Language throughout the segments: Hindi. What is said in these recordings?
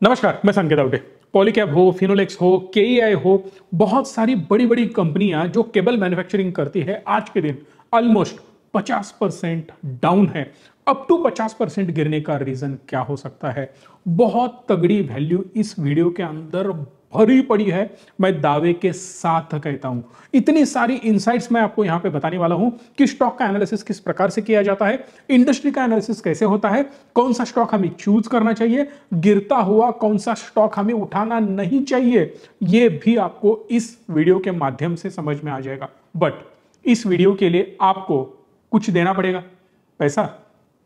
नमस्कार, मैं संकेत आवटे। पॉलीकैब हो, फिनोलेक्स हो, केईआई हो, बहुत सारी बड़ी बड़ी कंपनियां जो केबल मैन्युफैक्चरिंग करती है आज के दिन ऑलमोस्ट 50% डाउन है। अप टू 50% गिरने का रीजन क्या हो सकता है? बहुत तगड़ी वैल्यू इस वीडियो के अंदर भरी पड़ी है। मैं दावे के साथ कहता हूं, इतनी सारी इनसाइट्स मैं आपको यहां पे बताने वाला हूं कि स्टॉक का एनालिसिस किस प्रकार से किया जाता है, इंडस्ट्री का एनालिसिस कैसे होता है, कौन सा स्टॉक हमें चूज करना चाहिए, गिरता हुआ कौन सा स्टॉक हमें उठाना नहीं चाहिए, यह भी आपको इस वीडियो के माध्यम से समझ में आ जाएगा। बट इस वीडियो के लिए आपको कुछ देना पड़ेगा। पैसा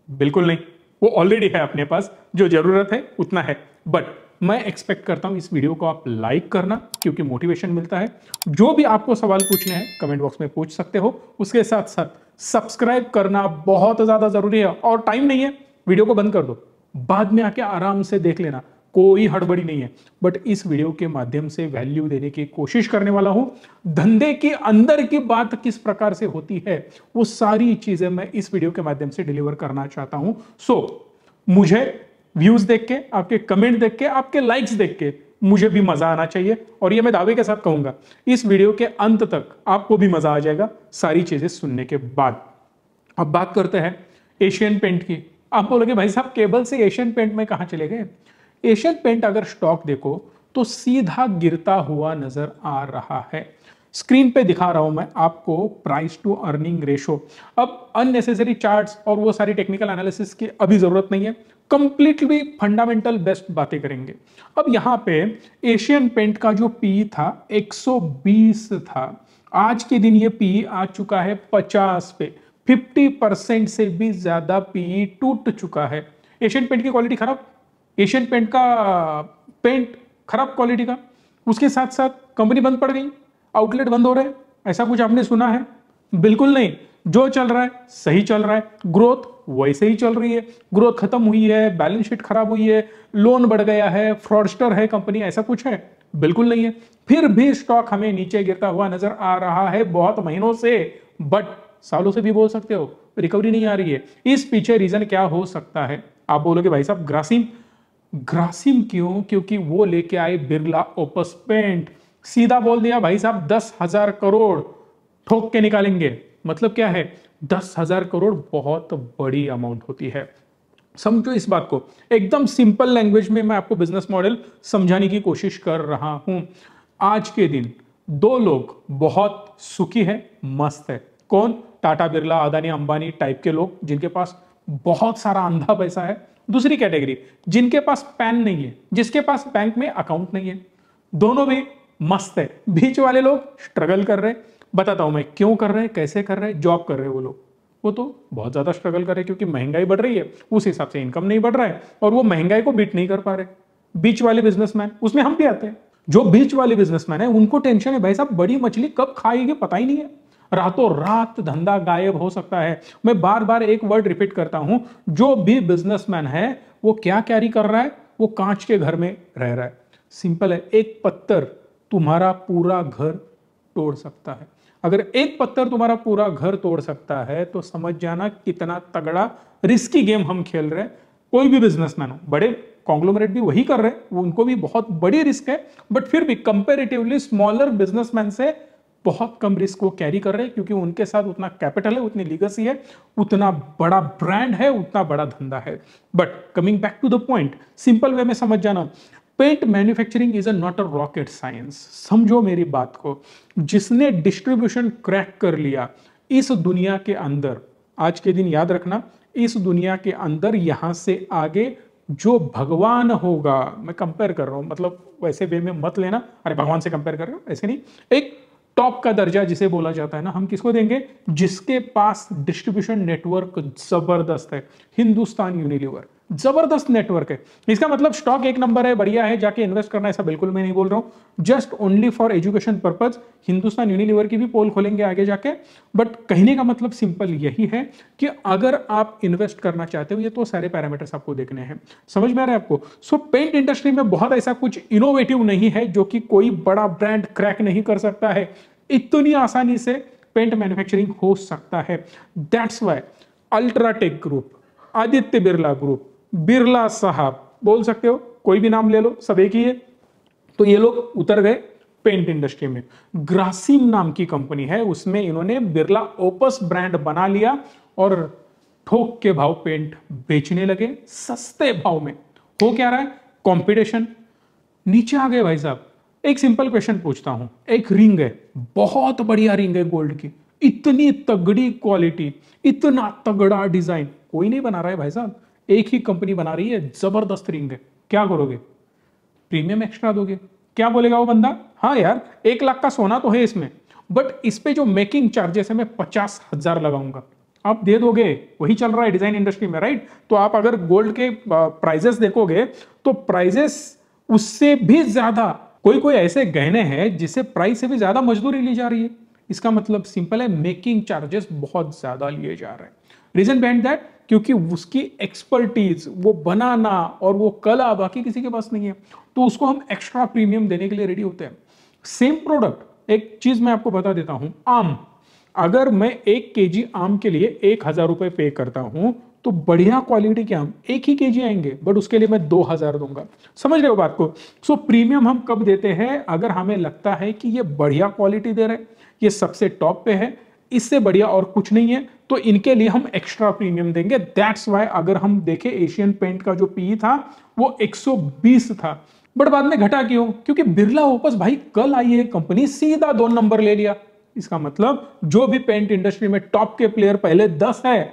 बिल्कुल नहीं, वो ऑलरेडी है अपने पास, जो जरूरत है उतना है। बट मैं एक्सपेक्ट करता हूं इस वीडियो को आप लाइक करना, क्योंकि मोटिवेशन मिलता है। जो भी आपको सवाल पूछने हैं कमेंट बॉक्स में पूछ सकते हो। उसके साथ साथ सब्सक्राइब करना बहुत ज्यादा जरूरी है। और टाइम नहीं है, वीडियो को बंद कर दो, बाद में आके आराम से देख लेना, कोई हड़बड़ी नहीं है। बट इस वीडियो के माध्यम से वैल्यू देने की कोशिश करने वाला हूं। धंधे के अंदर की बात किस प्रकार से होती है, वो सारी चीजें मैं इस वीडियो के माध्यम से डिलीवर करना चाहता हूं। सो मुझे व्यूज देख के, आपके कमेंट देख के, आपके लाइक्स देख के मुझे भी मजा आना चाहिए। और ये मैं दावे के साथ कहूंगा, इस वीडियो के अंत तक आपको भी मजा आ जाएगा सारी चीजें सुनने के बाद। अब बात करते हैं एशियन पेंट की। आप बोलोगे भाई साहब केबल से एशियन पेंट में कहां चले गए? एशियन पेंट अगर स्टॉक देखो तो सीधा गिरता हुआ नजर आ रहा है। स्क्रीन पे दिखा रहा हूं मैं आपको प्राइस टू अर्निंग रेशो। अब अननेसेसरी चार्ट्स और वो सारी टेक्निकल एनालिसिस की अभी जरूरत नहीं है, कंप्लीटली फंडामेंटल बेस्ट बातें करेंगे। अब यहां पे एशियन पेंट का जो पी था 120 था, आज के दिन ये पी आ चुका है 50 पे। 50% से भी ज्यादा पी टूट चुका है। एशियन पेंट की क्वालिटी खराब, एशियन पेंट का पेंट खराब क्वालिटी का, उसके साथ साथ कंपनी बंद पड़ गई, आउटलेट बंद हो रहे हैं, ऐसा कुछ आपने सुना है? बिल्कुल नहीं। जो चल रहा है सही चल रहा है, ग्रोथ वैसे ही चल रही है। ग्रोथ खत्म हुई है, बैलेंस शीट खराब हुई है, लोन बढ़ गया है, फ्रॉडस्टर है कंपनी, ऐसा कुछ है? बिल्कुल नहीं है। फिर भी स्टॉक हमें नीचे गिरता हुआ नजर आ रहा है बहुत महीनों से, बट सालों से भी बोल सकते हो, रिकवरी नहीं आ रही है। इस पीछे रीजन क्या हो सकता है? आप बोलोगे भाई साहब ग्रासिम। ग्रासिम क्यों? क्योंकि वो लेके आए बिरला ओपस पेंट। सीधा बोल दिया भाई साहब 10,000 करोड़ ठोक के निकालेंगे। मतलब क्या है? 10,000 करोड़ बहुत बड़ी अमाउंट होती है। समझो इस बात को, एकदम सिंपल लैंग्वेज में मैं आपको बिजनेस मॉडल समझाने की कोशिश कर रहा हूं। आज के दिन दो लोग बहुत सुखी है, मस्त है। कौन? टाटा बिरला, अदानी अंबानी टाइप के लोग, जिनके पास बहुत सारा अंधा पैसा है। दूसरी कैटेगरी, जिनके पास पैन नहीं है, जिसके पास बैंक में अकाउंट नहीं है। दोनों भी मस्त है। बीच वाले लोग स्ट्रगल कर रहे हैं। बताता हूं मैं क्यों कर रहे हैं, कैसे कर रहे हैं। जॉब कर रहे हैं वो लोग, वो तो बहुत ज्यादा स्ट्रगल कर रहे हैं, क्योंकि महंगाई बढ़ रही है, उस हिसाब से इनकम नहीं बढ़ रहा है, और वो महंगाई को बीट नहीं कर पा रहे। बीच वाले बिजनेसमैन, उसमें हम भी आते हैं। जो बीच वाले बिजनेसमैन है उनको टेंशन है भाई साहब बड़ी मछली कब खाएगी पता ही नहीं है, रातों रात धंधा गायब हो सकता है। मैं बार बार एक वर्ड रिपीट करता हूं, जो भी बिजनेसमैन है वो क्या कैरी कर रहा है? वो कांच के घर में रह रहा है। सिंपल है, एक पत्थर तुम्हारा पूरा घर तोड़ सकता है। अगर एक पत्थर तुम्हारा पूरा घर तोड़ सकता है तो समझ जाना कितना तगड़ा रिस्की गेम हम खेल रहे हैं। कोई भी बिजनेसमैन हो, बड़े कॉन्ग्लोमरेट भी वही कर रहे हैं, उनको भी बहुत बड़ी रिस्क है, बट फिर भी कंपैरेटिवली स्मॉलर बिजनेसमैन से बहुत कम रिस्क वो कैरी कर रहे हैं, क्योंकि उनके साथ उतना कैपिटल है, उतनी लीगेसी है, उतना बड़ा ब्रांड है, उतना बड़ा धंधा है। But coming back to the point, simple way में समझ जाना, paint manufacturing is a not a rocket science. समझो मेरी बात को, जिसने डिस्ट्रीब्यूशन क्रैक कर लिया इस दुनिया के अंदर, आज के दिन याद रखना, इस दुनिया के अंदर यहां से आगे जो भगवान होगा, मैं कंपेयर कर रहा हूं, मतलब वैसे वे में मत लेना, अरे भगवान से कंपेयर कर रहे हो ऐसे नहीं, एक टॉप का दर्जा जिसे बोला जाता है ना, हम किसको देंगे? जिसके पास डिस्ट्रीब्यूशन नेटवर्क जबरदस्त है। हिंदुस्तान यूनिलीवर जबरदस्त नेटवर्क है। इसका मतलब स्टॉक एक नंबर है, बढ़िया है, जाके इन्वेस्ट करना, ऐसा बिल्कुल मैं नहीं बोल रहा हूं। Just only for education purpose Hindustan Unilever की भी पोल खोलेंगे आगे जाके। बट कहने का मतलब सिंपल यही है कि अगर आप इन्वेस्ट करना चाहते हो, ये तो सारे पैरामीटर्स आपको देखने हैं। समझ में आ रहा है आपको? सो पेंट इंडस्ट्री में बहुत ऐसा कुछ इनोवेटिव नहीं है जो कि कोई बड़ा ब्रांड क्रैक नहीं कर सकता है। इतनी आसानी से पेंट मैन्युफैक्चरिंग हो सकता है। That's why UltraTech group, Aditya Birla group, Birla साहब, बोल सकते हो कोई भी नाम ले लो, सब एक ही है। तो ये लोग उतर गए पेंट इंडस्ट्री में। ग्रासिम नाम की कंपनी है, उसमें इन्होंने बिरला ओपस ब्रांड बना लिया और ठोक के भाव पेंट बेचने लगे सस्ते भाव में। हो क्या रहा है, कंपटीशन नीचे आ गए भाई साहब। एक सिंपल क्वेश्चन पूछता हूं, एक रिंग है, बहुत बढ़िया रिंग है गोल्ड की, इतनी तगड़ी क्वालिटी, इतना तगड़ा डिजाइन, कोई नहीं बना रहा है भाई साहब, एक ही कंपनी बना रही है, जबरदस्त रिंग है, क्या करोगे, प्रीमियम एक्स्ट्रा दोगे? क्या बोलेगा वो बंदा, हाँ यार 1 लाख का सोना तो है इसमें, बट इस पे जो मेकिंग चार्जेस है मैं 50,000 लगाऊंगा। आप दे दोगे? वही चल रहा है डिजाइन इंडस्ट्री में, राइट? तो आप अगर गोल्ड के प्राइजेस देखोगे तो प्राइजेस उससे भी ज्यादा, कोई कोई ऐसे गहने हैं जिसे प्राइस से भी ज्यादा मजदूरी ली जा रही है। इसका मतलब सिंपल है, मेकिंग चार्जेस बहुत ज्यादा लिए जा रहे हैं। रीजन बिहाइंड दैट, क्योंकि उसकी एक्सपर्टीज, वो बनाना और वो कला बाकी किसी के पास नहीं है, तो उसको हम एक्स्ट्रा प्रीमियम देने के लिए रेडी होते हैं। सेम प्रोडक्ट, एक चीज मैं आपको बता देता हूं, आम, अगर मैं 1 kg आम के लिए 1,000 रुपए पे करता हूं, तो बढ़िया क्वालिटी के आम 1 ही kg आएंगे, बट उसके लिए मैं 2,000 दूंगा। समझ रहे हो बात को? सो प्रीमियम हम कब देते हैं, अगर हमें लगता है कि ये बढ़िया क्वालिटी दे रहे, ये सबसे टॉप पे है, इससे बढ़िया और कुछ नहीं है, तो इनके लिए हम एक्स्ट्रा प्रीमियम देंगे। दैट्स वाई अगर हम देखें एशियन पेंट का जो पीई था वो 120 था, बट बाद में घटा क्यों? क्योंकि बिरला ओपस भाई कल आई है कंपनी, सीधा 2 नंबर ले लिया। इसका मतलब जो भी पेंट इंडस्ट्री में टॉप के प्लेयर पहले 10 है,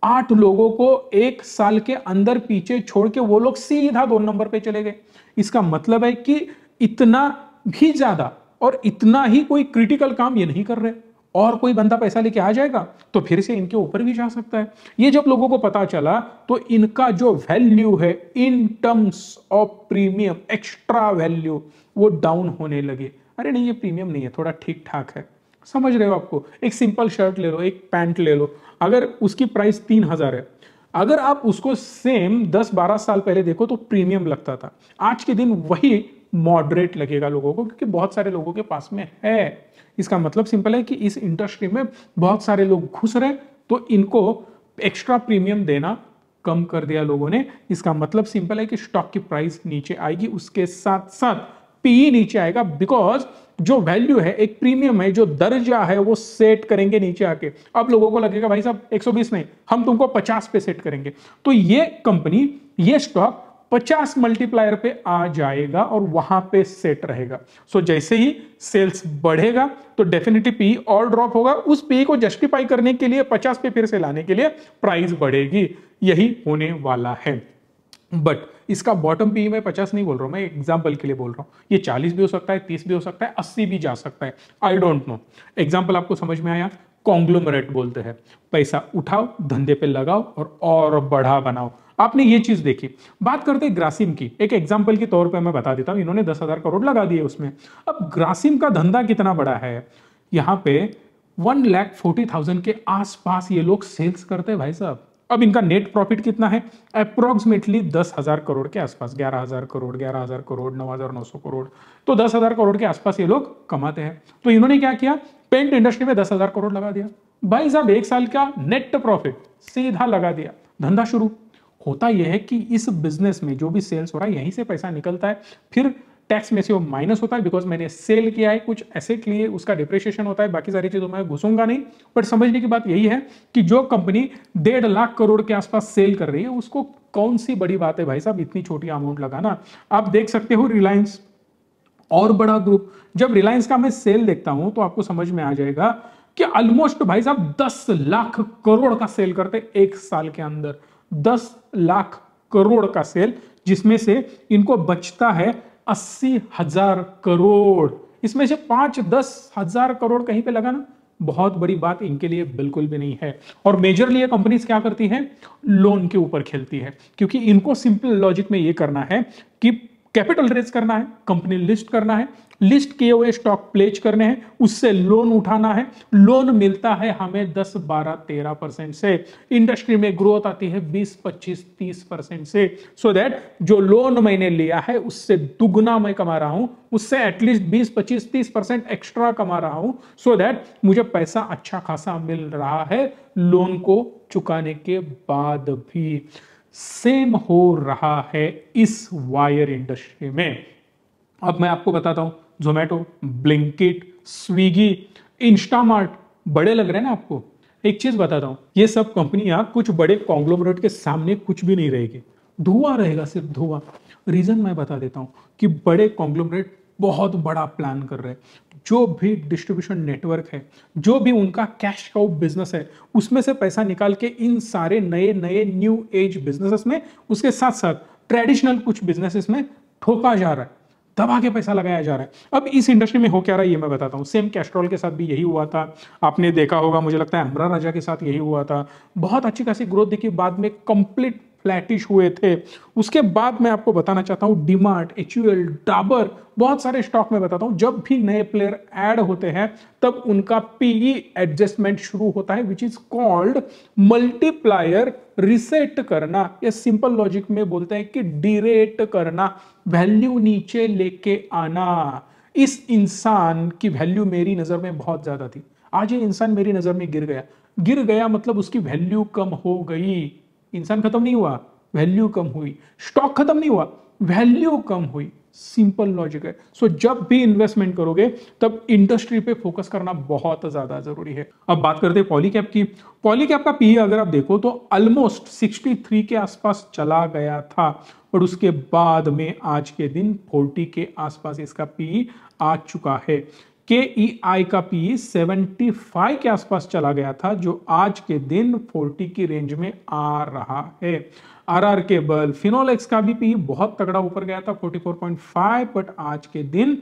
8 लोगों को 1 साल के अंदर पीछे छोड़ के वो लोग सीधा 2 नंबर पे चले गए। इसका मतलब है कि इतना भी ज्यादा और इतना ही कोई क्रिटिकल काम ये नहीं कर रहे, और कोई बंदा पैसा लेके आ जाएगा तो फिर से इनके ऊपर भी जा सकता है। ये जब लोगों को पता चला तो इनका जो वैल्यू है in terms of premium, extra value, वो डाउन होने लगे। अरे नहीं, ये प्रीमियम नहीं है, थोड़ा ठीक ठाक है। समझ रहे हो? आपको एक सिंपल शर्ट ले लो, एक पैंट ले लो, अगर उसकी प्राइस 3,000 है, अगर आप उसको सेम 10-12 साल पहले देखो तो प्रीमियम लगता था, आज के दिन वही मॉडरेट लगेगा लोगों को, क्योंकि बहुत सारे लोगों के पास में है। इसका मतलब सिंपल है कि इस इंडस्ट्री में बहुत सारे लोग घुस रहे, तो इनको एक्स्ट्रा प्रीमियम देना कम कर दिया लोगों ने। इसका मतलब सिंपल है कि स्टॉक की प्राइस नीचे आएगी, उसके साथ साथ पीई नीचे आएगा, बिकॉज जो वैल्यू है, एक प्रीमियम है, जो दर्जा है, वो सेट करेंगे नीचे आके। अब लोगों को लगेगा भाई साहब 120 नहीं, हम तुमको 50 पे सेट करेंगे, तो ये कंपनी, ये स्टॉक 50 मल्टीप्लायर पे आ जाएगा और वहां पे सेट रहेगा। सो जैसे ही सेल्स बढ़ेगा तो डेफिनेटली पी और ड्रॉप होगा, उस पी को जस्टिफाई करने के लिए 50 पे फिर से लाने के लिए प्राइस बढ़ेगी, यही होने वाला है। बट इसका बॉटम पी मैं 50 नहीं बोल रहा हूं, मैं एग्जाम्पल के लिए बोल रहा हूं, ये 40 भी हो सकता है, 30 भी हो सकता है, 80 भी जा सकता है, आई डोंट नो। एग्जाम्पल आपको समझ में आया? कॉन्ग्लोमरेट बोलते हैं, पैसा उठाओ, धंधे पे लगाओ और बढ़ा बनाओ। आपने ये चीज देखी। बात करते हैं ग्रासिम की, एक एग्जाम्पल के तौर पे मैं बता देता हूं, इन्होंने 10,000 करोड़ लगा दिए उसमें। अब ग्रासिम का धंधा कितना बड़ा है, यहाँ पे 1,40,000 के आसपास ये लोग सेल्स करते हैं भाई साहब। अब इनका नेट प्रॉफिट कितना है? अप्रोक्सीमेटली 10,000 करोड़ के आसपास, 11,000 करोड़, 11,000 करोड़, 9,900 करोड़, तो 10,000 करोड़ के आसपास ये लोग कमाते हैं। तो इन्होंने क्या किया, पेंट इंडस्ट्री में 10,000 करोड़ लगा दिया भाई साहब, 1 साल का नेट प्रॉफिट सीधा लगा दिया, धंधा शुरू। होता यह है कि इस बिजनेस में जो भी सेल्स हो रहा है यहीं से पैसा निकलता है, फिर टैक्स में से वो माइनस होता है, बिकॉज मैंने सेल किया है, कुछ एसेट लिए, उसका डिप्रिसिएशन होता है, बाकी सारी चीजों में घुसूंगा नहीं। बट समझने की बात यही है कि जो कंपनी 1.5 लाख करोड़ के आसपास सेल कर रही है, उसको कौन सी बड़ी बात है भाई साहब इतनी छोटी अमाउंट लगाना। आप देख सकते हो रिलायंस और बड़ा ग्रुप, जब रिलायंस का मैं सेल देखता हूं तो आपको समझ में आ जाएगा कि ऑलमोस्ट भाई साहब 10 लाख करोड़ का सेल करते 1 साल के अंदर, 10 लाख करोड़ का सेल, जिसमें से इनको बचता है 80,000 करोड़। इसमें से 5-10 हजार करोड़ कहीं पे लगाना बहुत बड़ी बात इनके लिए बिल्कुल भी नहीं है। और मेजरली ये कंपनीज क्या करती हैं, लोन के ऊपर खेलती है, क्योंकि इनको सिंपल लॉजिक में ये करना है कि कैपिटल रेज करना है, कंपनी लिस्ट करना है, लिस्ट किए हुए स्टॉक प्लेज करने हैं, उससे लोन उठाना है, लोन मिलता है हमें 10, 12, 13% से, इंडस्ट्री में ग्रोथ आती है 20, 25, 30% से, सो दैट जो लोन मैंने लिया है उससे दुगना मैं कमा रहा हूं, उससे एटलीस्ट 20, 25, 30% एक्स्ट्रा कमा रहा हूं, सो दैट मुझे पैसा अच्छा खासा मिल रहा है लोन को चुकाने के बाद भी। सेम हो रहा है इस वायर इंडस्ट्री में। अब मैं आपको बताता हूं, जोमेटो, ब्लिंकिट, स्विगी, इंस्टामार्ट बड़े लग रहे हैं ना आपको? एक चीज बताता हूं, ये सब कंपनियां कुछ बड़े कॉन्ग्लोमरेट के सामने कुछ भी नहीं रहेगी, धुआं रहेगा, सिर्फ धुआं। रीजन मैं बता देता हूं कि बड़े कॉन्ग्लोमरेट बहुत बड़ा प्लान कर रहे हैं। जो भी डिस्ट्रीब्यूशन नेटवर्क है, जो भी उनका कैश काउ बिजनेस है, उसमें से पैसा निकाल के इन सारे नए नए न्यू एज बिजनेसेस में, उसके साथ साथ ट्रेडिशनल कुछ बिजनेसेस में ठोका जा रहा है, दबा के पैसा लगाया जा रहा है। अब इस इंडस्ट्री में हो क्या रहा है ये मैं बताता हूँ। सेम कैस्ट्रॉल के साथ भी यही हुआ था, आपने देखा होगा, मुझे लगता है अमरा राजा के साथ यही हुआ था। बहुत अच्छी खासी ग्रोथ देखी, बाद में कंप्लीट फ्लैटिश हुए थे। उसके बाद मैं आपको बताना चाहता हूं डीमार्ट, एचयूएल, डाबर, बहुत सारे स्टॉक में बताता हूं, जब भी नए प्लेयर ऐड होते हैं तब उनका पीई एडजस्टमेंट शुरू होता है, which is called multiplier reset करना, या सिंपल लॉजिक में बोलते हैं कि डीरेट करना, वैल्यू नीचे लेके आना। इस इंसान की वैल्यू मेरी नजर में बहुत ज्यादा थी, आज ये इंसान मेरी नजर में गिर गया। गिर गया मतलब उसकी वैल्यू कम हो गई। इंसान खत्म नहीं हुआ, वैल्यू कम हुई। स्टॉक खत्म नहीं हुआ, वैल्यू कम हुई। सिंपल लॉजिक है। सो जब भी इन्वेस्टमेंट करोगे तब इंडस्ट्री पे फोकस करना बहुत ज्यादा जरूरी है। अब बात करते हैं पॉलीकैब की। पॉलीकैब का पीई अगर आप देखो तो ऑलमोस्ट 63 के आसपास चला गया था, और उसके बाद में आज के दिन 40 के आसपास इसका पीई आ चुका है। KEI का पी 75 के आसपास चला गया था, जो आज के दिन 40 की रेंज में आ रहा है। RR केबल, फिनोलेक्स का भी पी बहुत तगड़ा ऊपर गया था 44.5, बट आज के दिन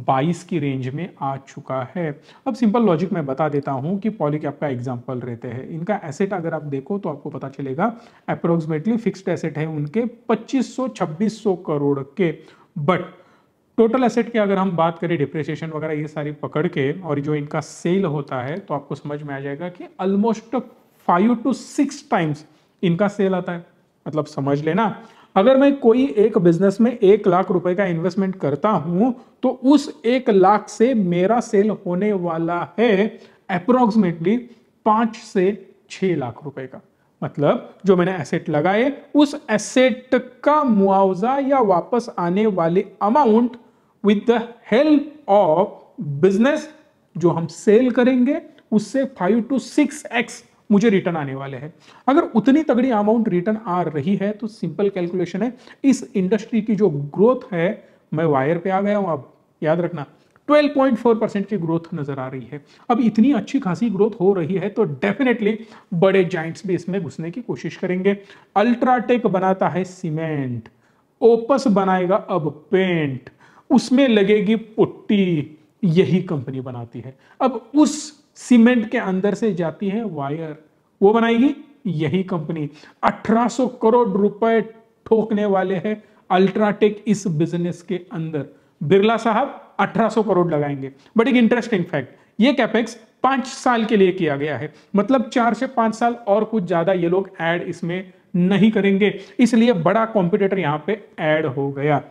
22 की रेंज में आ चुका है। अब सिंपल लॉजिक मैं बता देता हूं कि पॉलीकैब का एग्जांपल रहते हैं। इनका एसेट अगर आप देखो तो आपको पता चलेगा, अप्रोक्सीमेटली फिक्स्ड एसेट है उनके 2500-2600 करोड़ के, बट टोटल एसेट की अगर हम बात करें, डिप्रिसिएशन वगैरह ये सारी पकड़ के, और जो इनका सेल होता है, तो आपको समझ में आ जाएगा कि ऑलमोस्ट 5 to 6 टाइम्स इनका सेल आता है। मतलब समझ लेना, अगर मैं कोई एक बिजनेस में 1 लाख रुपए का इन्वेस्टमेंट करता हूं तो उस 1 लाख से मेरा सेल होने वाला है अप्रोक्सीमेटली 5 से 6 लाख रुपए का। मतलब जो मैंने एसेट लगाए, उस एसेट का मुआवजा या वापस आने वाले amount with the help of business जो हम सेल करेंगे, उससे 5 to 6x मुझे रिटर्न आने वाले हैं। अगर उतनी तगड़ी अमाउंट रिटर्न आ रही है तो सिंपल कैलकुलेशन है, इस इंडस्ट्री की जो ग्रोथ है, मैं वायर पे आ गया हूं, अब याद रखना 12.4% की ग्रोथ नजर आ रही है। अब इतनी अच्छी खासी ग्रोथ हो रही है तो डेफिनेटली बड़े जाइंट्स भी इसमें घुसने की कोशिश करेंगे। अल्ट्राटेक बनाता है सीमेंट, ओपस बनाएगा अब पेंट, उसमें लगेगी पुट्टी, यही कंपनी बनाती है। अब उस सीमेंट के अंदर से जाती है वायर, वो बनाएगी यही कंपनी। 1800 करोड़ रुपए ठोकने वाले हैं अल्ट्राटेक इस बिजनेस के अंदर। बिरला साहब 1800 करोड़ लगाएंगे। बट एक इंटरेस्टिंग फैक्ट, ये कैपेक्स 5 साल के लिए किया गया है, मतलब 4 से 5 साल और कुछ ज्यादा ये लोग ऐड इसमें नहीं करेंगे, इसलिए बड़ा कॉम्पिटिटर यहां पे ऐड हो गया।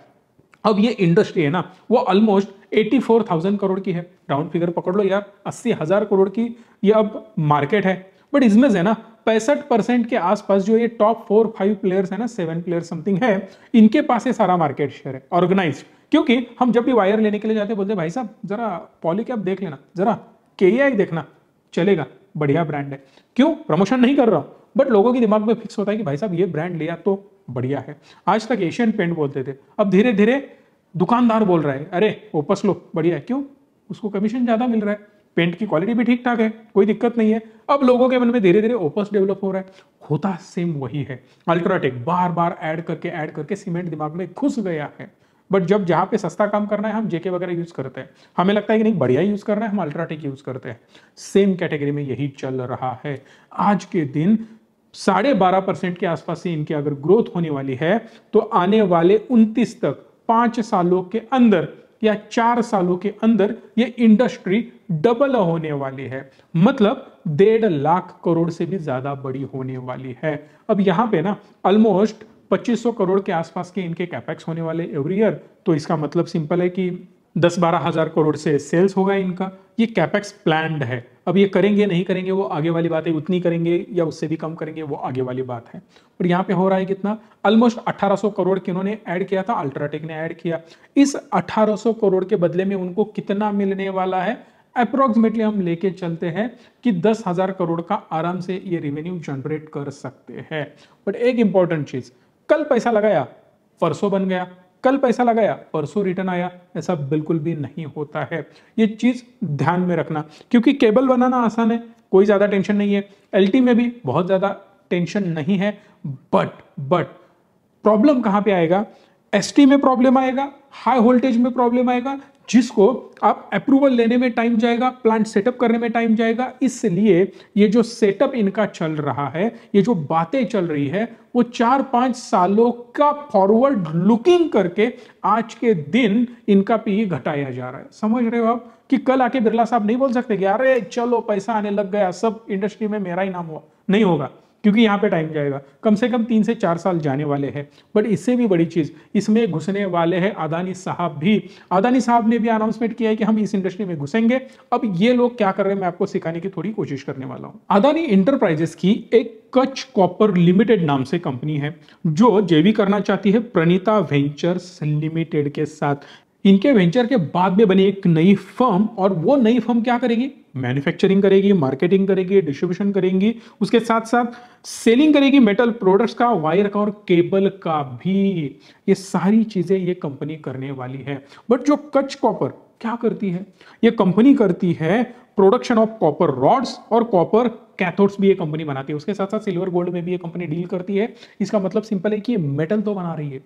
अब ये इंडस्ट्री है ना, वो ऑलमोस्ट 84,000 करोड़ की है, राउंड फिगर पकड़ लो यार, 80,000 करोड़ की ये अब मार्केट है। बट इसमें से ना 65% के आसपास जो ये टॉप 4-5 प्लेयर्स है ना, 7 प्लेयर समथिंग है, इनके पास ये सारा मार्केट शेयर है ऑर्गेनाइज्ड। क्योंकि हम जब भी वायर लेने के लिए जाते हैं, बोलते हैं भाई साहब जरा पॉलीकैब देख लेना, जरा KEI देखना, चलेगा, बढ़िया ब्रांड है। क्यों? प्रमोशन नहीं कर रहा हूं, बट लोगों के दिमाग में फिक्स होता है कि भाई साहब ये ब्रांड लिया तो बढ़िया है। आज तक एशियन पेंट बोलते थे, अब धीरे धीरे दुकानदार बोल रहा है अरे ओपस लो, बढ़िया है। क्यों? उसको कमीशन ज्यादा मिल रहा है, पेंट की क्वालिटी भी ठीक ठाक है, कोई दिक्कत नहीं है। अब लोगों के मन में धीरे धीरे ओपस डेवलप हो रहा है। होता सेम वही है। अल्ट्राटेक बार बार ऐड करके सीमेंट दिमाग में घुस गया है। बट जब जहां पे सस्ता काम करना है, हम जेके वगैरह यूज करते हैं, हमें लगता है कि नहीं बढ़िया यूज करना है, हम अल्ट्राटेक यूज करते हैं। सेम कैटेगरी में यही चल रहा है। आज के दिन 12.5% के आसपास से इनकी अगर ग्रोथ होने वाली है, तो आने वाले 29 तक 5 सालों के अंदर या 4 सालों के अंदर ये इंडस्ट्री डबल होने वाली है। मतलब 1.5 लाख करोड़ से भी ज्यादा बड़ी होने वाली है। अब यहां पे ना ऑलमोस्ट 2500 करोड़ के आसपास के इनके कैपेक्स होने वाले एवरी ईयर। तो इसका मतलब सिंपल है कि 10-12 हजार करोड़ से सेल्स होगा इनका। ये कैपेक्स प्लान्ड है। अब ये करेंगे नहीं करेंगे वो आगे वाली बात है, उतनी करेंगे या उससे भी कम करेंगे वो आगे वाली बात है। पर यहाँ पे हो रहा है कितना, ऑलमोस्ट 1800 करोड़ के उन्होंने ऐड किया था, अल्ट्राटेक ने ऐड किया। इस 1800 करोड़ के बदले में उनको कितना मिलने वाला है, अप्रोक्सीमेटली हम लेके चलते हैं कि 10,000 करोड़ का आराम से ये रेवेन्यू जनरेट कर सकते हैं। बट एक इंपॉर्टेंट चीज, कल पैसा लगाया परसों बन गया, कल पैसा लगाया परसों रिटर्न आया, ऐसा बिल्कुल भी नहीं होता है। ये चीज ध्यान में रखना, क्योंकि केबल बनाना आसान है, कोई ज्यादा टेंशन नहीं है, एलटी में भी बहुत ज्यादा टेंशन नहीं है। बट प्रॉब्लम कहां पे आएगा, एसटी में प्रॉब्लम आएगा, हाई वोल्टेज में प्रॉब्लम आएगा, जिसको आप अप्रूवल लेने में टाइम जाएगा, प्लांट सेटअप करने में टाइम जाएगा। इसलिए ये जो सेटअप इनका चल रहा है, ये जो बातें चल रही है, वो 4-5 सालों का फॉरवर्ड लुकिंग करके आज के दिन इनका पीई घटाया जा रहा है। समझ रहे हो आप कि कल आके बिरला साहब नहीं बोल सकते कि अरे चलो पैसा आने लग गया, सब इंडस्ट्री में मेरा ही नाम हुआ, नहीं होगा, क्योंकि यहां पे टाइम जाएगा, कम से कम 3 से 4 साल जाने वाले हैं। बट इससे भी बड़ी चीज, इसमें घुसने वाले हैं अदानी साहब भी। अदानी साहब ने भी अनाउंसमेंट किया है कि हम इस इंडस्ट्री में घुसेंगे। अब ये लोग क्या कर रहे हैं, मैं आपको सिखाने की थोड़ी कोशिश करने वाला हूं। अदानी इंटरप्राइजेस की एक कच्छ कॉपर लिमिटेड नाम से कंपनी है, जो जेवी करना चाहती है प्रणीता वेंचर्स लिमिटेड के साथ। इनके वेंचर के बाद में बनी एक नई फर्म, और वो नई फर्म क्या करेगी, मैन्युफैक्चरिंग करेगी, मार्केटिंग करेगी, डिस्ट्रीब्यूशन करेंगी, उसके साथ साथ सेलिंग करेगी मेटल प्रोडक्ट्स का, वायर का और केबल का भी। ये सारी चीजें ये कंपनी करने वाली है। बट जो कच्छ कॉपर क्या करती है, ये कंपनी करती है प्रोडक्शन ऑफ कॉपर रॉड्स और कॉपर कैथोड्स भी ये कंपनी बनाती है। उसके साथ साथ सिल्वर गोल्ड में भी ये कंपनी डील करती है। इसका मतलब सिंपल है कि ये मेटल तो बना रही है,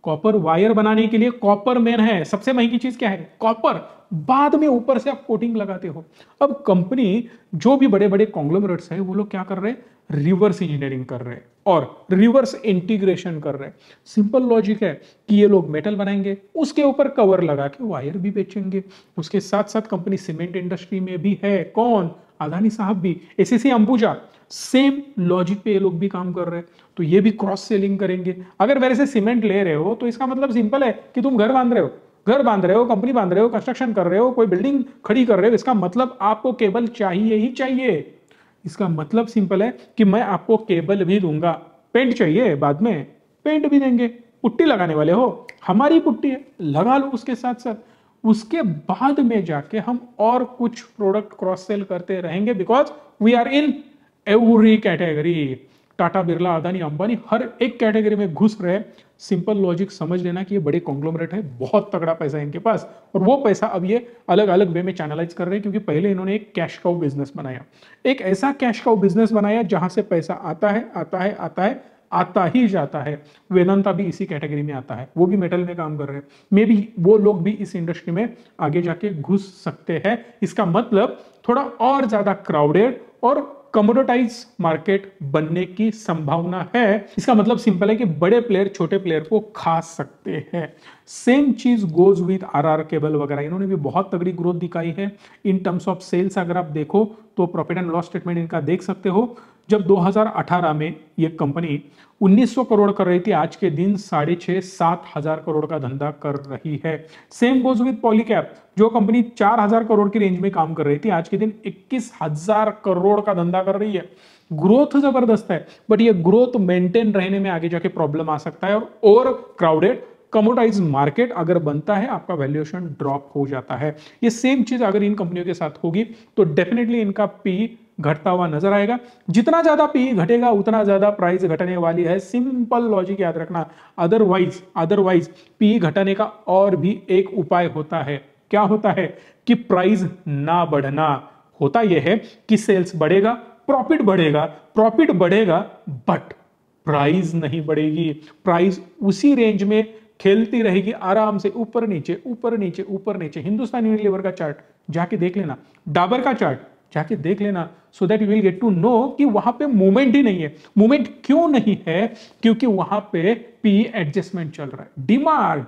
कॉपर वायर बनाने के लिए कॉपर मेन है, सबसे महंगी चीज क्या है, कॉपर, बाद में ऊपर से आप कोटिंग लगाते हो। अब कंपनी जो भी बड़े बड़े कॉन्ग्लोमरेट्स हैं, वो लोग क्या कर रहे हैं, रिवर्स इंजीनियरिंग कर रहे हैं और रिवर्स इंटीग्रेशन कर रहे हैं। सिंपल लॉजिक है कि ये लोग मेटल बनाएंगे, उसके ऊपर कवर लगा के वायर भी बेचेंगे। उसके साथ साथ कंपनी सीमेंट इंडस्ट्री में भी है, कौन, अदानी साहब भी, एसीसी अंबुजा, सेम लॉजिक पे ये लोग भी काम कर रहे हैं। तो ये भी क्रॉस सेलिंग करेंगे। अगर मेरे से सीमेंट ले रहे हो तो इसका मतलब सिंपल है कि तुम घर बांध रहे हो, कंपनी बांध रहे हो, कंस्ट्रक्शन कर रहे हो, कोई बिल्डिंग खड़ी कर रहे हो, इसका मतलब आपको केबल चाहिए ही चाहिए। इसका मतलब सिंपल है कि मैं आपको केबल भी दूंगा, पेंट चाहिए बाद में पेंट भी देंगे, पुट्टी लगाने वाले हो, हमारी पुट्टी है, लगा लो उसके साथ साथ। उसके बाद में जाके हम और कुछ प्रोडक्ट क्रॉस सेल करते रहेंगे, because we are in every category. Tata, Birla, Adani, Ambani हर एक कैटेगरी में घुस रहे। सिंपल लॉजिक समझ लेना कि ये बड़े कॉन्ग्लोमरेट है, बहुत तगड़ा पैसा है इनके पास, और वो पैसा अब ये अलग अलग वे में चैनलाइज कर रहे हैं। क्योंकि पहले इन्होंने एक कैश काउ बिजनेस बनाया, एक ऐसा कैश काउ बिजनेस बनाया जहां से पैसा आता है, आता है, आता है, आता ही जाता है। वेदांता भी इसी कैटेगरी में आता है, वो भी मेटल में काम कर रहे हैं। मे बी वो लोग भी इस इंडस्ट्री में आगे जाके घुस सकते हैं। इसका मतलब थोड़ा और ज्यादा क्राउडेड और कमोडिटाइज मार्केट बनने की संभावना है। इसका मतलब सिंपल है कि बड़े प्लेयर छोटे प्लेयर को खा सकते हैं। सेम चीज गोज विद आरआर केबल वगैरह, इन्होंने भी बहुत तगड़ी ग्रोथ दिखाई है इन टर्म्स ऑफ सेल्स। अगर आप देखो तो प्रॉफिट एंड लॉस स्टेटमेंट इनका देख सकते हो। जब 2018 में ये कंपनी 1900 करोड़ कर रही थी, आज के दिन 6,500-7 हजार करोड़ का धंधा कर रही है। सेम गोज विद पॉलीकैब, जो कंपनी 4,000 करोड़ की रेंज में काम कर रही थी, आज के दिन 21,000 करोड़ का धंधा कर रही है। ग्रोथ जबरदस्त है, बट ये ग्रोथ मेंटेन रहने में आगे जाके प्रॉब्लम आ सकता है, और ओवर क्राउडेड कमोडाइज मार्केट अगर बनता है, आपका वैल्यूएशन ड्रॉप हो जाता है। ये सेम चीज अगर इन कंपनियों के साथ होगी तो डेफिनेटली इनका पी घटता हुआ नजर आएगा। जितना ज्यादा पी घटेगा उतना ज्यादा प्राइस घटने वाली है। सिंपल लॉजिक याद रखना। अदरवाइज पी घटाने का और भी एक उपाय होता है। क्या होता है कि प्राइस ना बढ़ना। होता यह है कि सेल्स बढ़ेगा, प्रॉफिट बढ़ेगा, बट प्राइस नहीं बढ़ेगी। प्राइस उसी रेंज में खेलती रहेगी आराम से, ऊपर नीचे। हिंदुस्तान यूनिलीवर का चार्ट जाके देख लेना, डाबर का चार्ट जाके देख लेना, so that you will get to know कि वहां पे मूवमेंट ही नहीं है। मूवमेंट क्यों नहीं है? क्योंकि वहां पे पी एडजस्टमेंट चल रहा है। डिमांड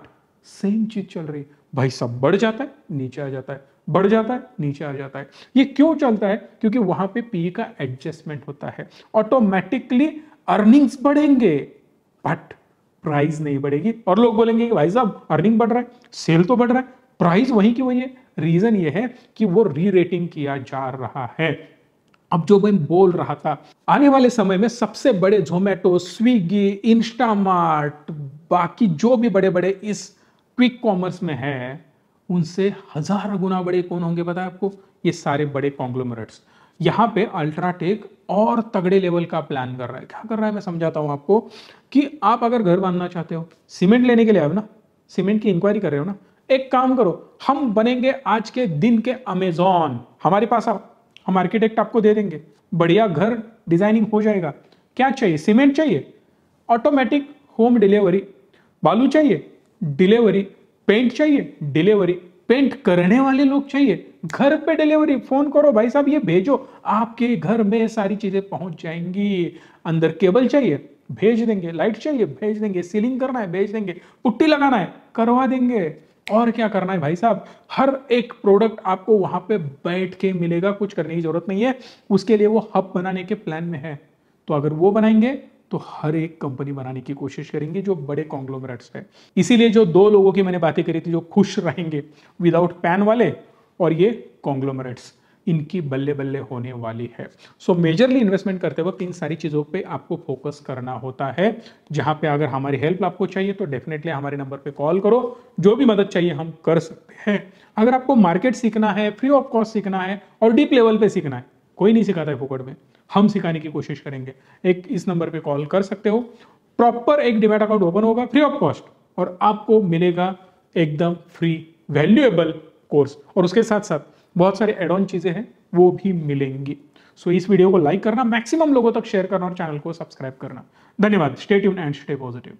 सेम चीज चल रही है भाई, सब बढ़ जाता है नीचे आ जाता है, बढ़ जाता है नीचे आ जाता है। ये क्यों चलता है? क्योंकि वहां पे पी का एडजस्टमेंट होता है। ऑटोमेटिकली अर्निंग्स बढ़ेंगे बट प्राइस नहीं बढ़ेगी। और लोग बोलेंगे कि भाई साहब अर्निंग बढ़ रहा है, सेल तो बढ़ रहा है, प्राइस वही की वही है, रीजन ये है कि वो री रेटिंग किया जा रहा है। अब जो मैं बोल रहा था, आने वाले समय में सबसे बड़े जोमेटो, स्विगी, इंस्टामार्ट, बाकी जो भी बड़े बड़े इस क्विक कॉमर्स में है, उनसे 1000 गुना बड़े कौन होंगे पता है आपको? ये सारे बड़े कॉन्ग्लोमरेट्स। यहाँ पे अल्ट्राटेक और तगड़े लेवल का प्लान कर रहा है। क्या कर रहा है मैं समझाता हूं आपको, कि आप अगर घर बांधना चाहते हो, सीमेंट लेने के लिए आए हो ना, सीमेंट की इंक्वायरी कर रहे हो ना, एक काम करो, हम बनेंगे आज के दिन के अमेजॉन, हमारे पास आओ, हम आर्किटेक्ट आपको दे देंगे, बढ़िया घर डिजाइनिंग हो जाएगा। क्या चाहिए? सीमेंट चाहिए, ऑटोमेटिक होम डिलीवरी, बालू चाहिए, डिलीवरी, पेंट चाहिए, डिलीवरी, पेंट करने वाले लोग चाहिए, घर पे डिलीवरी, फोन करो भाई साहब ये भेजो, आपके घर में सारी चीजें पहुंच जाएंगी। अंदर केबल चाहिए, भेज देंगे, लाइट चाहिए, भेज देंगे, सीलिंग करना है, भेज देंगे, पुट्टी लगाना है, करवा देंगे। और क्या करना है भाई साहब, हर एक प्रोडक्ट आपको वहां पे बैठ के मिलेगा, कुछ करने की जरूरत नहीं है। उसके लिए वो हब बनाने के प्लान में है। तो अगर वो बनाएंगे तो हर एक कंपनी बनाने की कोशिश करेंगे जो बड़े कॉन्ग्लोमरेट्स है। इसीलिए जो दो लोगों की मैंने बातें करी थी जो खुश रहेंगे, विदाउट पैन वाले और ये कॉन्ग्लोमरेट्स, इनकी बल्ले बल्ले होने वाली है। सो मेजरली इन्वेस्टमेंट करते वक्त इन सारी चीजों पे आपको फोकस करना होता है। जहां पे अगर हमारी हेल्प आपको चाहिए तो डेफिनेटली हमारे नंबर पे कॉल करो, जो भी मदद चाहिए हम कर सकते हैं। अगर आपको मार्केट सीखना है, फ्री ऑफ कॉस्ट सीखना है और डीप लेवल पे सीखना है, कोई नहीं सिखाता है फोकट में, हम सिखाने की कोशिश करेंगे। एक इस नंबर पे कॉल कर सकते हो, प्रॉपर एक डिमैट अकाउंट ओपन होगा फ्री ऑफ कॉस्ट और आपको मिलेगा एकदम फ्री वैल्यूएबल कोर्स, और उसके साथ साथ बहुत सारे एड ऑन चीजें हैं वो भी मिलेंगी। सो इस वीडियो को लाइक करना, मैक्सिमम लोगों तक शेयर करना और चैनल को सब्सक्राइब करना। धन्यवाद। Stay tuned and stay positive.